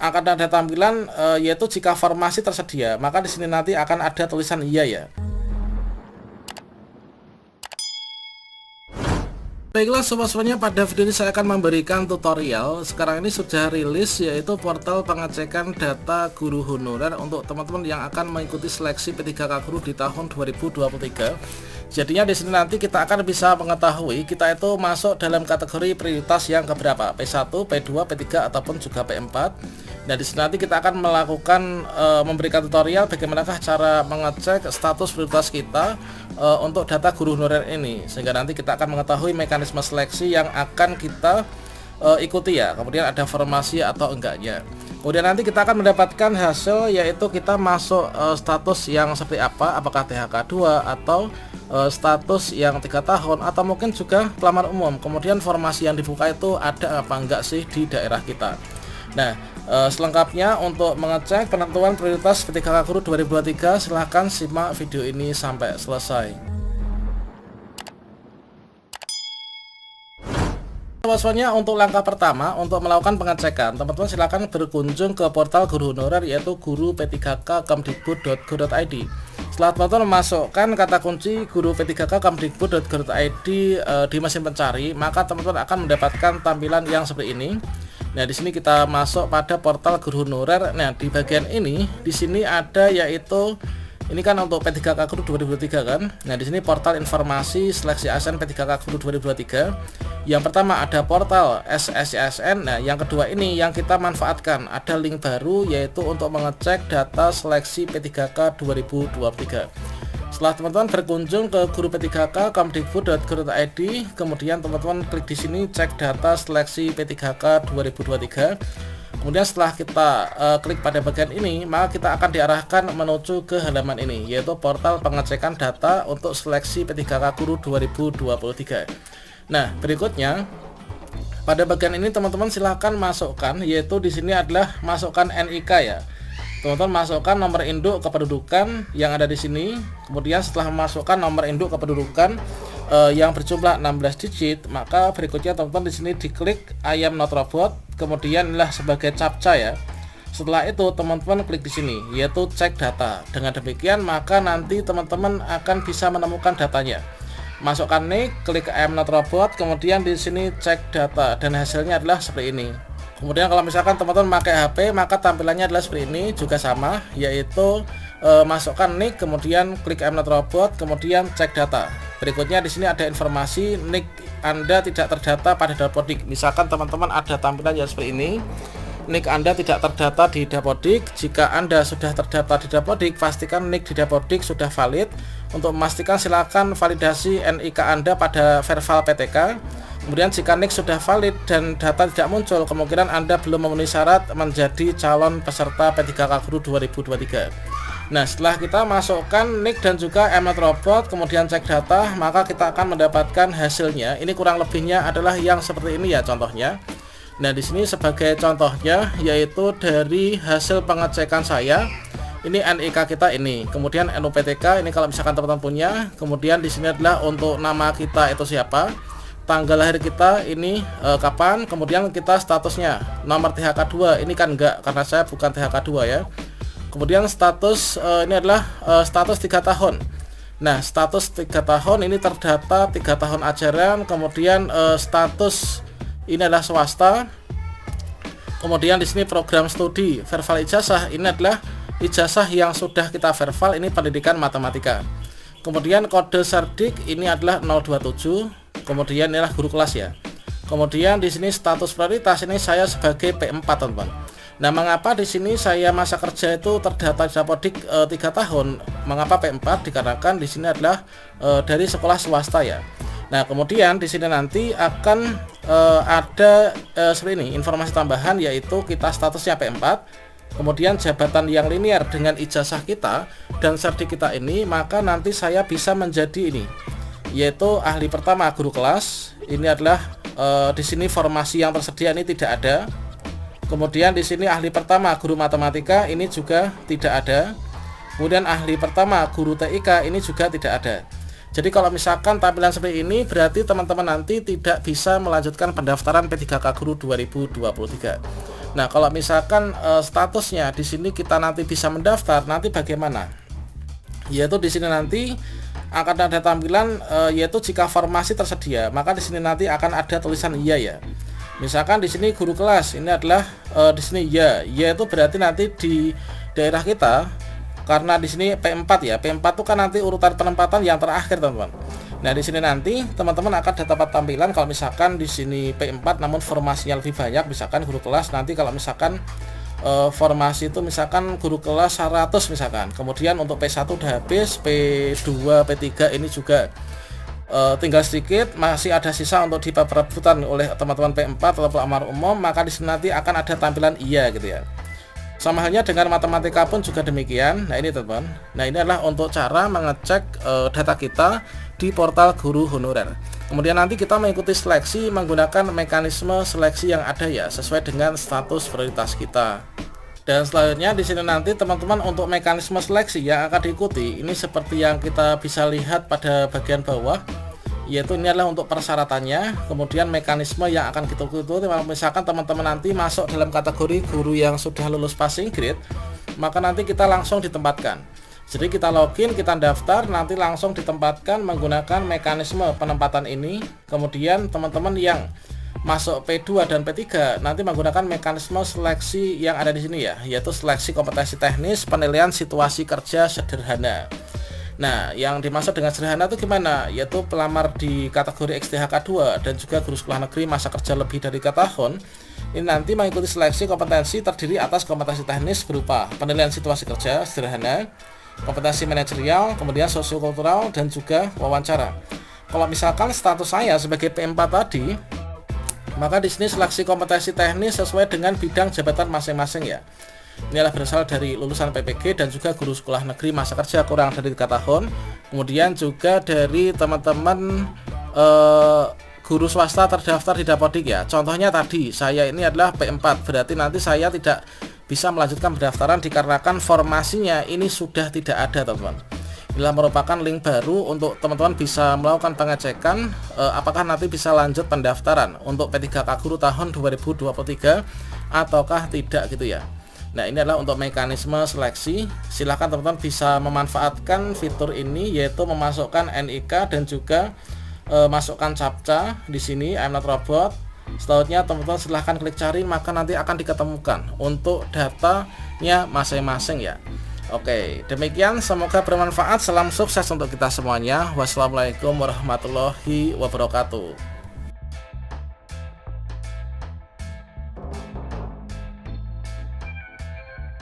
akan ada tampilan yaitu jika formasi tersedia, maka di sini nanti akan ada tulisan iya ya. Baiklah sobat-sobatnya, pada video ini saya akan memberikan tutorial. Sekarang ini sudah rilis yaitu portal pengecekan data guru honorer untuk teman-teman yang akan mengikuti seleksi P3K Guru di tahun 2023. Jadinya di sini nanti kita akan bisa mengetahui kita itu masuk dalam kategori prioritas yang keberapa, P1, P2, P3 ataupun juga P4. Nah, di sini nanti kita akan melakukan memberikan tutorial bagaimanakah cara mengecek status prioritas kita untuk data guru honorer ini, sehingga nanti kita akan mengetahui mekanisme seleksi yang akan kita ikuti ya, kemudian ada formasi atau enggaknya. Kemudian nanti kita akan mendapatkan hasil, yaitu kita masuk status yang seperti apa, apakah THK 2 atau status yang 3 tahun atau mungkin juga pelamar umum. Kemudian formasi yang dibuka itu ada apa enggak sih di daerah kita. Nah, selengkapnya untuk mengecek penentuan prioritas P3K Guru 2023, silahkan simak video ini sampai selesai. Sobat-sobatnya, untuk langkah pertama untuk melakukan pengecekan, teman-teman silahkan berkunjung ke portal guru honorer yaitu guru-p3k.kemdikbud.go.id. Setelah teman-teman memasukkan kata kunci guru p3k.kemdikbud.go.id di mesin pencari, maka teman-teman akan mendapatkan tampilan yang seperti ini. Nah, di sini kita masuk pada portal guru honorer. Nah, di bagian ini, di sini ada yaitu ini kan untuk P3K Guru 2023 kan. Nah, di sini portal informasi seleksi ASN P3K Guru 2023. Yang pertama ada portal SSCSN. Nah, yang kedua ini yang kita manfaatkan, ada link baru yaitu untuk mengecek data seleksi P3K 2023. Setelah teman-teman berkunjung ke guru p3k.kemdikbud.go.id, kemudian teman-teman klik di sini cek data seleksi P3K 2023. Kemudian setelah kita klik pada bagian ini, maka kita akan diarahkan menuju ke halaman ini, yaitu portal pengecekan data untuk seleksi P3K Guru 2023. Nah, berikutnya pada bagian ini teman-teman silahkan masukkan, yaitu di sini adalah masukkan NIK ya. Teman-teman masukkan nomor induk kependudukan yang ada di sini. Kemudian setelah memasukkan nomor induk kependudukan yang berjumlah 16 digit, maka berikutnya teman-teman di sini diklik I am not robot, kemudian inilah sebagai captcha ya. Setelah itu teman-teman klik di sini yaitu cek data. Dengan demikian maka nanti teman-teman akan bisa menemukan datanya. Masukkan nik, klik I am not robot, kemudian di sini cek data dan hasilnya adalah seperti ini. Kemudian kalau misalkan teman-teman pakai HP, maka tampilannya adalah seperti ini juga sama, yaitu masukkan nik, kemudian klik I'm not robot, kemudian cek data. Berikutnya di sini ada informasi nik Anda tidak terdata pada Dapodik. Misalkan teman-teman ada tampilan yang seperti ini, nik Anda tidak terdata di Dapodik. Jika Anda sudah terdata di Dapodik, pastikan nik di Dapodik sudah valid. Untuk memastikan silakan validasi NIK Anda pada Verval PTK. Kemudian jika nik sudah valid dan data tidak muncul, kemungkinan Anda belum memenuhi syarat menjadi calon peserta P3K Guru 2023. Nah, setelah kita masukkan nik dan juga I'm not robot, kemudian cek data, maka kita akan mendapatkan hasilnya. Ini kurang lebihnya adalah yang seperti ini ya contohnya. Nah, di sini sebagai contohnya yaitu dari hasil pengecekan saya. Ini NIK kita ini, kemudian NUPTK ini kalau misalkan teman-teman punya. Kemudian di sini adalah untuk nama kita itu siapa, tanggal lahir kita ini kapan, kemudian kita statusnya nomor THK 2 ini kan enggak karena saya bukan THK 2 ya. Kemudian status ini adalah status 3 tahun. Nah, status 3 tahun ini terdata 3 tahun ajaran. Kemudian status ini adalah swasta. Kemudian di sini program studi verbal ijazah ini adalah ijazah yang sudah kita verbal, ini pendidikan matematika. Kemudian kode serdik ini adalah 027. Kemudian inilah guru kelas ya. Kemudian di sini status prioritas ini saya sebagai P4 teman-teman. Nah, mengapa di sini saya masa kerja itu terdata di Dapodik 3 tahun? Mengapa P4? Dikarenakan di sini adalah dari sekolah swasta ya. Nah, kemudian di sini nanti akan ada seperti ini informasi tambahan, yaitu kita statusnya P4. Kemudian jabatan yang linear dengan ijazah kita dan serdik kita ini, maka nanti saya bisa menjadi ini, yaitu ahli pertama guru kelas. Ini adalah di sini formasi yang tersedia ini tidak ada. Kemudian di sini ahli pertama guru matematika ini juga tidak ada. Kemudian ahli pertama guru TIK ini juga tidak ada. Jadi kalau misalkan tampilan seperti ini, berarti teman-teman nanti tidak bisa melanjutkan pendaftaran P3K Guru 2023. Nah, kalau misalkan statusnya di sini kita nanti bisa mendaftar, nanti bagaimana? Yaitu di sini nanti akan ada tampilan yaitu jika formasi tersedia, maka di sini nanti akan ada tulisan iya ya. Misalkan di sini guru kelas ini adalah di sini ya, yaitu berarti nanti di daerah kita, karena di sini P4 ya. P4 itu kan nanti urutan penempatan yang terakhir, teman-teman. Nah, di sini nanti teman-teman akan dapat tampilan kalau misalkan di sini P4 namun formasinya lebih banyak, misalkan guru kelas nanti kalau misalkan formasi itu misalkan guru kelas 100 misalkan. Kemudian untuk P1 udah habis, P2, P3 ini juga tinggal sedikit, masih ada sisa untuk diperebutan oleh teman-teman P4 atau pelamar umum, maka di sini nanti akan ada tampilan iya gitu ya. Sama halnya dengan matematika pun juga demikian. Nah, ini teman-teman. Nah, ini adalah untuk cara mengecek data kita di portal guru honorer. Kemudian nanti kita mengikuti seleksi menggunakan mekanisme seleksi yang ada ya, sesuai dengan status prioritas kita. Dan selanjutnya di sini nanti teman-teman untuk mekanisme seleksi yang akan diikuti ini seperti yang kita bisa lihat pada bagian bawah, yaitu ini adalah untuk persyaratannya. Kemudian mekanisme yang akan kita ikuti, misalkan teman-teman nanti masuk dalam kategori guru yang sudah lulus passing grade, maka nanti kita langsung ditempatkan. Jadi kita login, kita daftar, nanti langsung ditempatkan menggunakan mekanisme penempatan ini. Kemudian teman-teman yang masuk P2 dan P3 nanti menggunakan mekanisme seleksi yang ada di sini ya, yaitu seleksi kompetensi teknis penilaian situasi kerja sederhana. Nah, yang dimaksud dengan sederhana itu gimana? Yaitu pelamar di kategori XTHK 2 dan juga guru sekolah negeri masa kerja lebih dari 3 tahun ini nanti mengikuti seleksi kompetensi terdiri atas kompetensi teknis berupa penilaian situasi kerja sederhana, kompetensi manajerial, kemudian sosiokultural, dan juga wawancara. Kalau misalkan status saya sebagai P4 tadi, maka di sini seleksi kompetensi teknis sesuai dengan bidang jabatan masing-masing ya. Ini adalah berasal dari lulusan PPG dan juga guru sekolah negeri masa kerja kurang dari 3 tahun. Kemudian juga dari teman-teman guru swasta terdaftar di Dapodik ya. Contohnya tadi saya ini adalah P4, berarti nanti saya tidak bisa melanjutkan pendaftaran dikarenakan formasinya ini sudah tidak ada, teman-teman. Inilah merupakan link baru untuk teman-teman bisa melakukan pengecekan apakah nanti bisa lanjut pendaftaran untuk P3K Guru tahun 2023 ataukah tidak gitu ya. Nah, ini adalah untuk mekanisme seleksi. Silahkan teman-teman bisa memanfaatkan fitur ini, yaitu memasukkan NIK dan juga masukkan captcha di sini I'm not robot. Selanjutnya teman-teman silahkan klik cari, maka nanti akan diketemukan untuk datanya masing-masing ya. Oke, demikian, semoga bermanfaat. Salam sukses untuk kita semuanya. Wassalamualaikum warahmatullahi wabarakatuh.